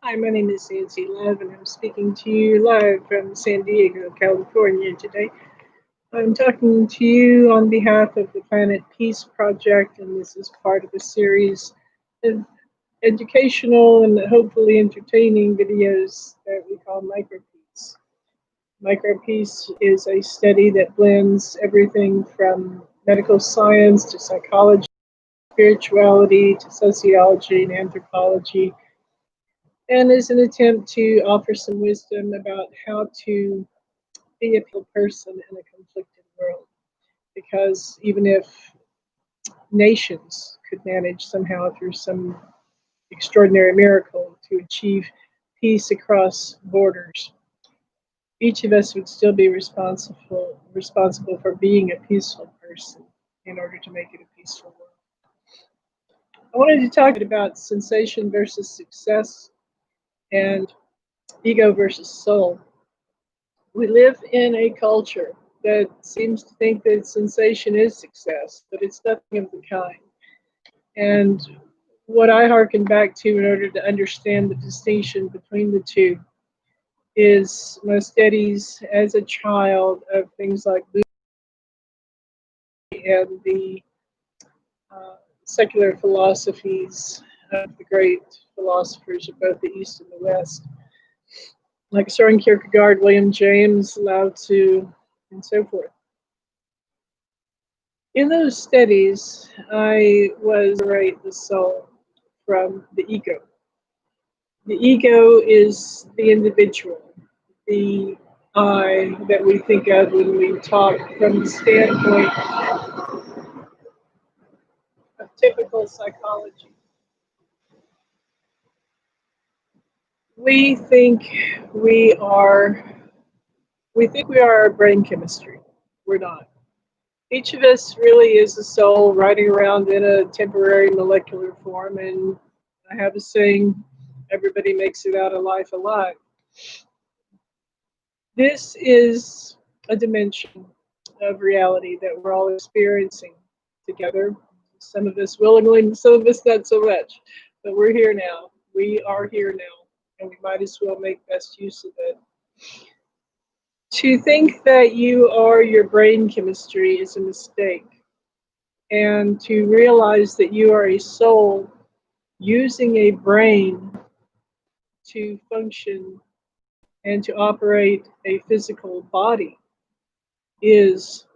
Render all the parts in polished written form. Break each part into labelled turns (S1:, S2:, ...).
S1: Hi, my name is Nancy Love, and I'm speaking to you live from San Diego, California today. I'm talking to you on behalf of the Planet Peace Project, and this is part of a series of educational and hopefully entertaining videos that we call Micropeace. Micropeace is a study that blends everything from medical science to psychology, spirituality to sociology and anthropology, and is an attempt to offer some wisdom about how to be a peaceful person in a conflicted world. Because even if nations could manage somehow through some extraordinary miracle to achieve peace across borders, each of us would still be responsible for being a peaceful person in order to make it a peaceful world. I wanted to talk about sensation versus success and ego versus soul. We live in a culture that seems to think that sensation is success, but it's nothing of the kind. And what I hearken back to in order to understand the distinction between the two is my studies as a child of things like Buddhism and the uh, secular philosophies of the great philosophers of both the East and the West, like Soren Kierkegaard, William James, Lao Tzu, and so forth. In those studies, I was separate the soul from the ego. The ego is the individual, the I that we think of when we talk from the standpoint of typical psychology. We think we are our brain chemistry. We're not. Each of us really is a soul riding around in a temporary molecular form, and I have a saying, everybody makes it out of life alive. This is a dimension of reality that we're all experiencing together. Some of us willingly, some of us not so much, but we're here now. We are here now, and we might as well make best use of it. To think that you are your brain chemistry is a mistake, and to realize that you are a soul using a brain to function and to operate a physical body is,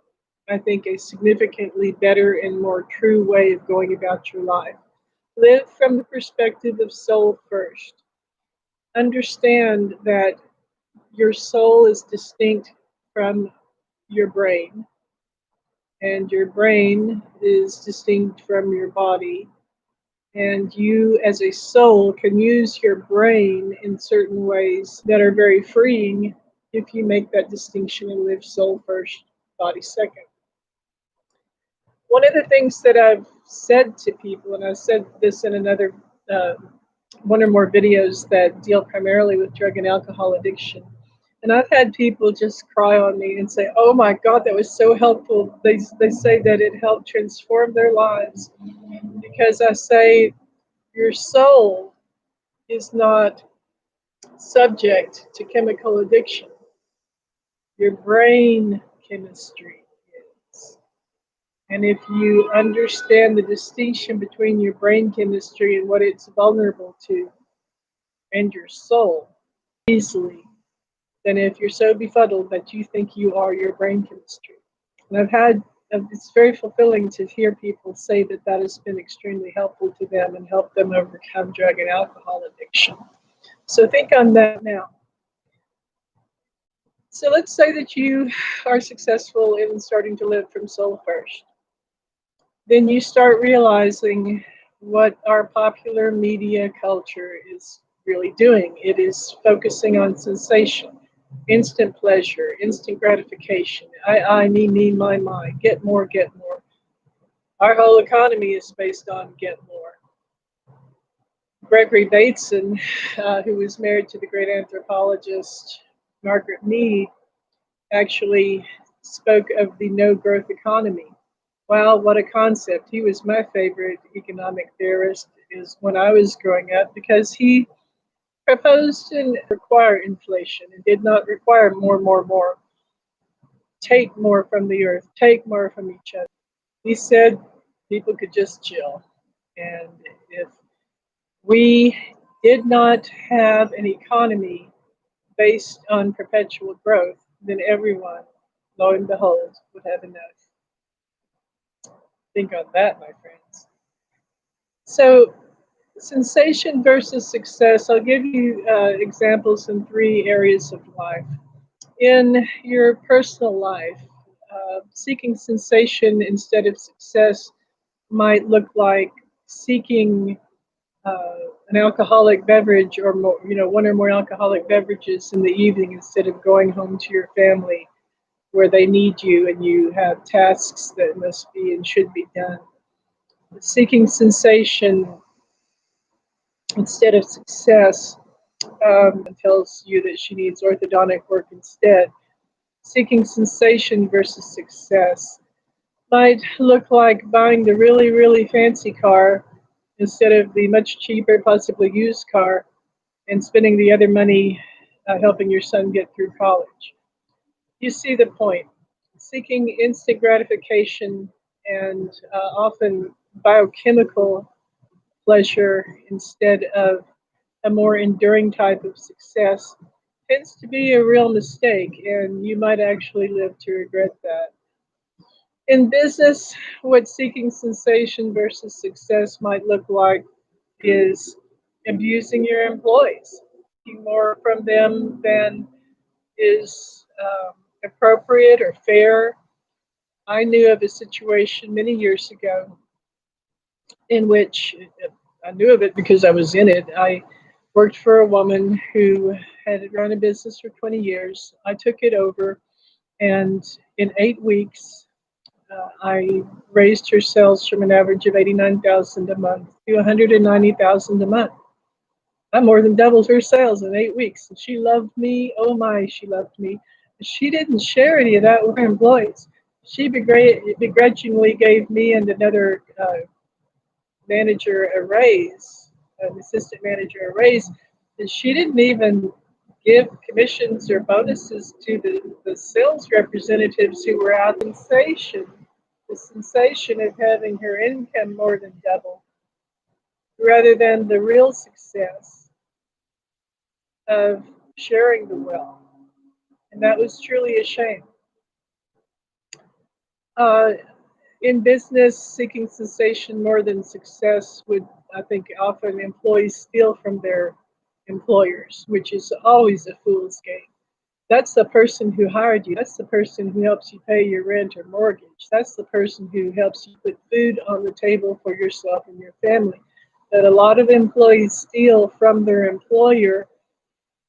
S1: I think, a significantly better and more true way of going about your life. Live from the perspective of soul first. Understand that your soul is distinct from your brain, and your brain is distinct from your body. And you, as a soul, can use your brain in certain ways that are very freeing if you make that distinction and live soul first, body second. One of the things that I've said to people, and I've said this in another uh, one or more videos that deal primarily with drug and alcohol addiction, and I've had people just cry on me and say, "Oh my God, that was so helpful." They say that it helped transform their lives because I say your soul is not subject to chemical addiction. Your brain chemistry is. And if you understand the distinction between your brain chemistry and what it's vulnerable to and your soul easily, then if you're so befuddled that you think you are your brain chemistry. And it's very fulfilling to hear people say that that has been extremely helpful to them and helped them overcome drug and alcohol addiction. So think on that now. So let's say that you are successful in starting to live from soul first. Then you start realizing what our popular media culture is really doing. It is focusing on sensation, instant pleasure, instant gratification. Me, my, get more, get more. Our whole economy is based on get more. Gregory Bateson, who was married to the great anthropologist Margaret Mead, actually spoke of the no growth economy. Wow, what a concept. He was my favorite economic theorist is when I was growing up because he proposed and require inflation. It did not require more, more, more. Take more from the earth, take more from each other. He said people could just chill. And if we did not have an economy based on perpetual growth, then everyone, lo and behold, would have enough. Think on that, my friends. So, sensation versus success. I'll give you examples in three areas of life. In your personal life, seeking sensation instead of success might look like seeking an alcoholic beverage or more, one or more alcoholic beverages in the evening instead of going home to your family where they need you and you have tasks that must be and should be done. Seeking sensation instead of success tells you that she needs orthodontic work instead. Seeking sensation versus success might look like buying the really, really fancy car instead of the much cheaper, possibly used car, and spending the other money helping your son get through college. You see the point. Seeking instant gratification and often biochemical pleasure instead of a more enduring type of success tends to be a real mistake, and you might actually live to regret that. In business, what seeking sensation versus success might look like is abusing your employees, taking more from them than is appropriate or fair. I knew of a situation many years ago in which I knew of it because I was in it. I worked for a woman who had run a business for 20 years. I took it over, and in 8 weeks, I raised her sales from an average of 89,000 a month to 190,000 a month. I more than doubled her sales in 8 weeks. And she loved me. Oh my, she loved me. She didn't share any of that with her employees. She begrudgingly gave me and another manager a raise, an assistant manager a raise. And she didn't even give commissions or bonuses to the sales representatives who were out. The sensation of having her income more than double, rather than the real success of sharing the wealth. And that was truly a shame. Uh, in business, seeking sensation more than success would, I think, often employees steal from their employers, which is always a fool's game. That's the person who hired you. That's the person who helps you pay your rent or mortgage. That's the person who helps you put food on the table for yourself and your family. But a lot of employees steal from their employer,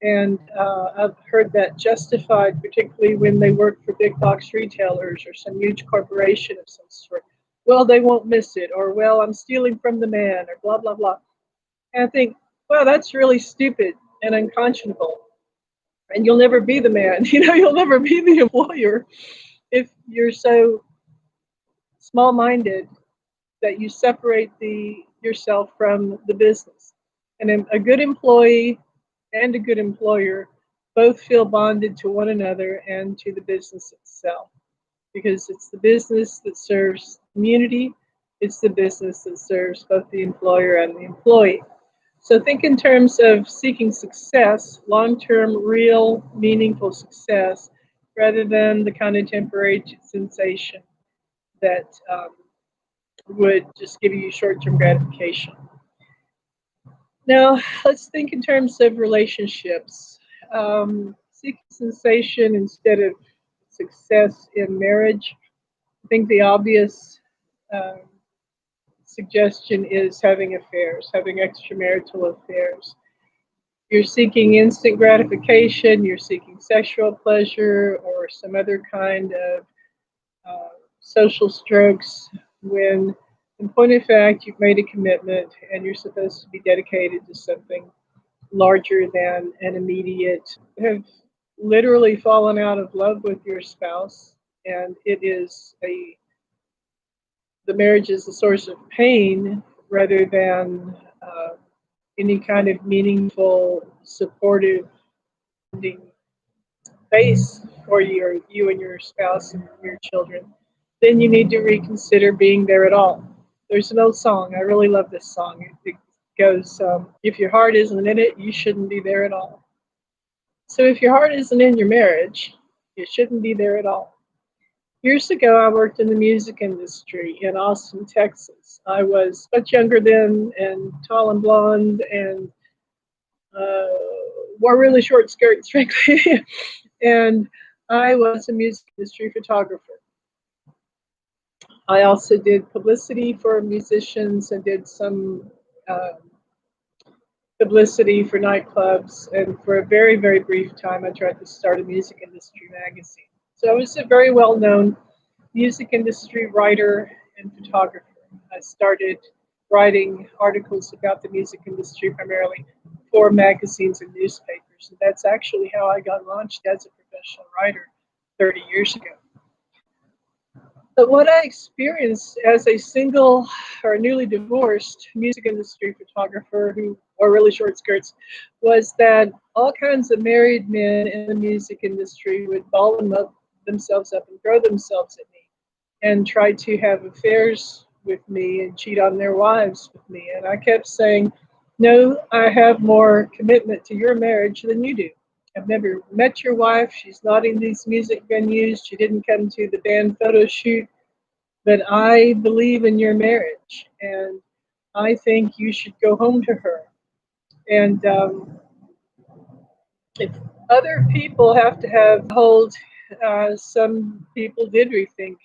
S1: and I've heard that justified, particularly when they work for big box retailers or some huge corporation of some sort. Well, they won't miss it, or well, I'm stealing from the man, or blah, blah, blah. And I think, well, that's really stupid and unconscionable. And you'll never be the man, you'll never be the employer if you're so small-minded that you separate yourself from the business. And a good employee and a good employer both feel bonded to one another and to the business itself, because it's the business that serves the community, it's the business that serves both the employer and the employee. So think in terms of seeking success, long-term, real, meaningful success, rather than the kind of temporary sensation that would just give you short-term gratification. Now, let's think in terms of relationships. Seeking sensation instead of success in marriage. I think the obvious um, suggestion is having affairs, having extramarital affairs. You're seeking instant gratification, you're seeking sexual pleasure or some other kind of social strokes when, in point of fact, you've made a commitment and you're supposed to be dedicated to something larger than an immediate. Have literally fallen out of love with your spouse, and the marriage is a source of pain rather than any kind of meaningful, supportive space for you and your spouse and your children, then you need to reconsider being there at all. There's an old song. I really love this song. It goes, if your heart isn't in it, you shouldn't be there at all. So if your heart isn't in your marriage, you shouldn't be there at all. Years ago, I worked in the music industry in Austin, Texas. I was much younger then and tall and blonde and uh, wore really short skirts, frankly. And I was a music industry photographer. I also did publicity for musicians and did some uh, publicity for nightclubs. And for a very, very brief time, I tried to start a music industry magazine. So I was a very well known music industry writer and photographer. I started writing articles about the music industry primarily for magazines and newspapers. And that's actually how I got launched as a professional writer 30 years ago. But what I experienced as a single or newly divorced music industry photographer who wore really short skirts was that all kinds of married men in the music industry would ball themselves up and throw themselves at me and try to have affairs with me and cheat on their wives with me. And I kept saying, no, I have more commitment to your marriage than you do. I've never met your wife. She's not in these music venues. She didn't come to the band photo shoot. But I believe in your marriage. And I think you should go home to her. And if other people have to have hold, some people did rethink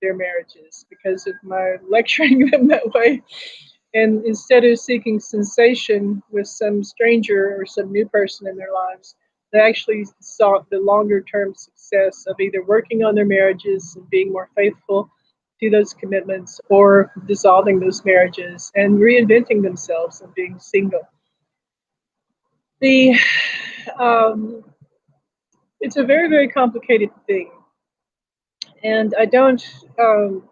S1: their marriages because of my lecturing them that way. And instead of seeking sensation with some stranger or some new person in their lives, they actually sought the longer term success of either working on their marriages and being more faithful to those commitments or dissolving those marriages and reinventing themselves and being single. The um, it's a very, very complicated thing, and um,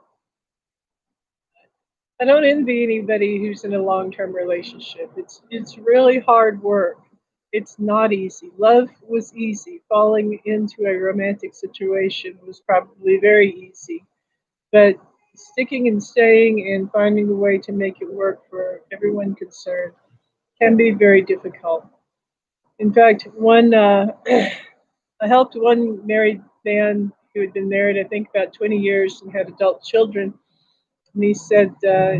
S1: I don't envy anybody who's in a long-term relationship. It's really hard work. It's not easy. Love was easy. Falling into a romantic situation was probably very easy. But sticking and staying and finding a way to make it work for everyone concerned can be very difficult. In fact, one I helped one married man who had been married, I think, about 20 years and had adult children. And he said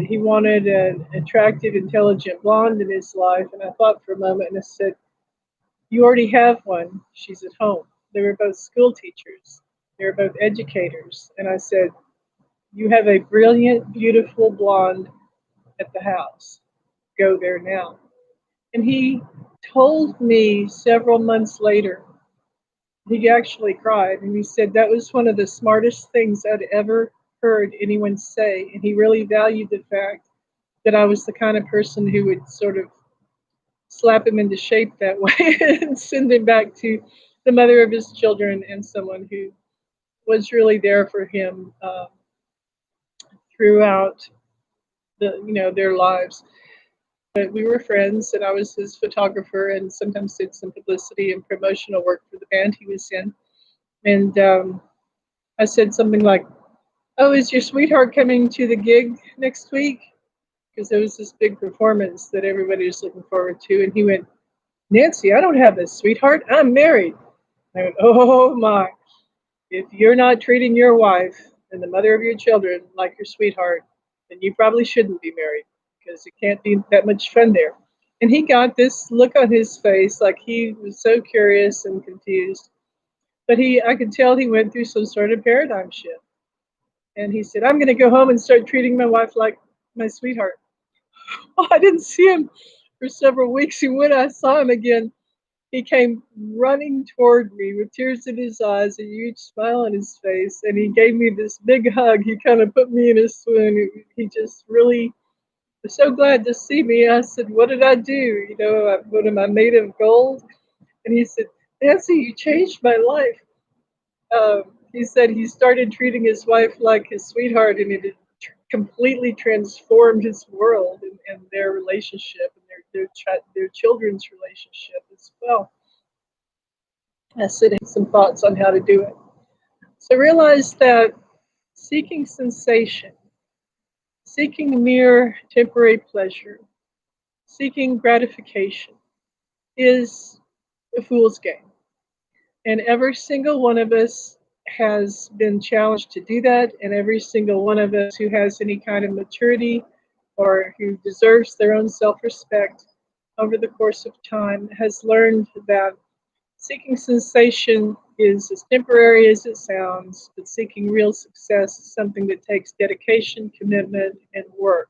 S1: he wanted an attractive, intelligent blonde in his life. And I thought for a moment and I said, you already have one. She's at home. They were both school teachers, they were both educators. And I said, you have a brilliant, beautiful blonde at the house. Go there now. And he told me several months later, he actually cried and he said that was one of the smartest things I'd ever heard anyone say. And he really valued the fact that I was the kind of person who would sort of slap him into shape that way and send him back to the mother of his children and someone who was really there for him throughout their lives. But we were friends, and I was his photographer, and sometimes did some publicity and promotional work for the band he was in. And I said something like, "Oh, is your sweetheart coming to the gig next week?" Because there was this big performance that everybody was looking forward to. And he went, "Nancy, I don't have a sweetheart. I'm married." I went, "Oh my! If you're not treating your wife and the mother of your children like your sweetheart, then you probably shouldn't be married because it can't be that much fun there." And he got this look on his face like he was so curious and confused. But I could tell he went through some sort of paradigm shift. And he said, "I'm going to go home and start treating my wife like my sweetheart." Well, I didn't see him for several weeks. And when I saw him again, he came running toward me with tears in his eyes, a huge smile on his face, and he gave me this big hug. He kind of put me in a swoon. He just really was so glad to see me. I said, "What did I do? What am I made of gold?" And he said, "Nancy, you changed my life." He said he started treating his wife like his sweetheart, and it had completely transformed his world and their relationship and their their children's relationship as well. Sitting some thoughts on how to do it. So realize that seeking sensation, seeking mere temporary pleasure, seeking gratification is a fool's game. And every single one of us has been challenged to do that. And every single one of us who has any kind of maturity or who deserves their own self respect over the course of time has learned that seeking sensation is as temporary as it sounds, but seeking real success is something that takes dedication, commitment, and work.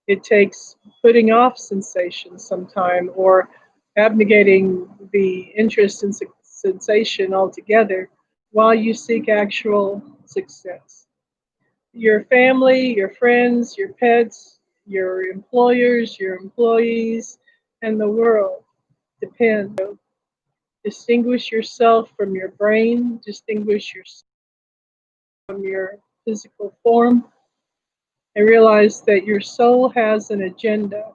S1: It takes putting off sensation sometime or abnegating the interest in sensation altogether while you seek actual success. Your family, your friends, your pets, your employers, your employees, and the world depend. Distinguish yourself from your brain, distinguish yourself from your physical form, and realize that your soul has an agenda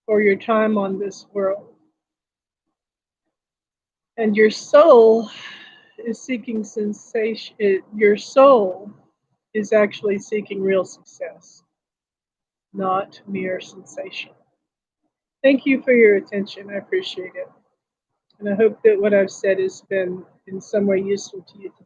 S1: for your time on this world. And your soul is seeking sensation. Your soul is actually seeking real success, not mere sensation. Thank you for your attention. I appreciate it. And I hope that what I've said has been in some way useful to you today.